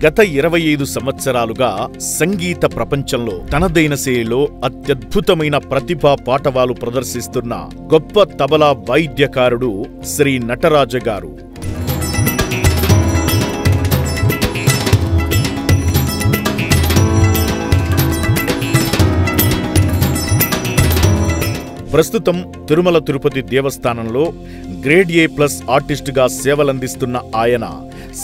గత 25 సంవత్సరాలుగా సంగీత ప్రపంచంలో తనదైన శైలిలో అత్యద్భుతమైన ప్రతిభా పాటవాలు ప్రదర్శిస్తున్న గొప్ప తబలా వాయిద్యకారుడు శ్రీ నటరాజ గారు. ప్రస్తుతం తిరుమల తిరుపతి దేవస్థానంలో గ్రేడ్ A+ ఆర్టిస్టుగా సేవలందిస్తున్న ఆయన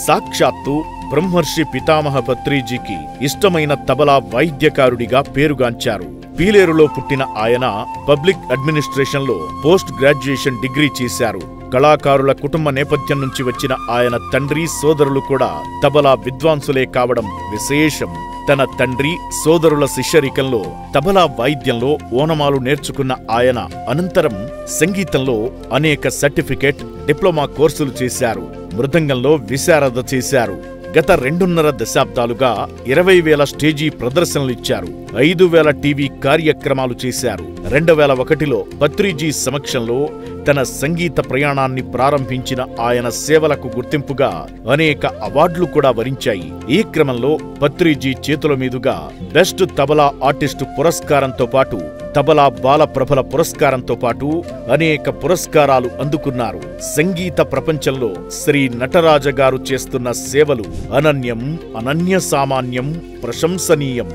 సాక్షాత్తు బ్రహ్మర్షి పితామహ పత్రిజీకి ఇష్టమైన తబలా వాయిద్యకారుడిగా పేరుగాంచారు. పీలేరులో పుట్టిన ఆయన పబ్లిక్ అడ్మినిస్ట్రేషన్లో పోస్ట్ గ్రాడ్యుయేషన్ డిగ్రీ చేశారు. కళాకారుల కుటుంబ నేపథ్యం నుంచి వచ్చిన ఆయన తండ్రి సోదరులు కూడా తబలా విద్వాంసులే కావడం విశేషం. తన తండ్రి సోదరుల శిష్యరికంలో తబలా వాయిద్యంలో ఓనమాలు నేర్చుకున్న ఆయన అనంతరం సంగీతంలో అనేక సర్టిఫికేట్, డిప్లొమా కోర్సులు చేశారు. మృదంగంలో విశారద చేశారు. గత 2.5 దశాబ్దాలుగా 20,000 స్టేజీ ప్రదర్శనలిచ్చారు. 5,000 టీవీ కార్యక్రమాలు చేశారు. 2001లో పత్రిజీ సమక్షంలో తన సంగీత ప్రయాణాన్ని ప్రారంభించిన ఆయన సేవలకు గుర్తింపుగా అనేక అవార్డులు కూడా వరించాయి. ఈ క్రమంలో పత్రిజీ చేతుల మీదుగా బెస్ట్ తబలా ఆర్టిస్టు పురస్కారంతో పాటు తబలా బాలప్రభల పురస్కారంతో పాటు అనేక పురస్కారాలు అందుకున్నారు. సంగీత ప్రపంచంలో శ్రీ నటరాజ గారు చేస్తున్న సేవలు అనన్యం, అనన్యసామాన్యం, ప్రశంసనీయం.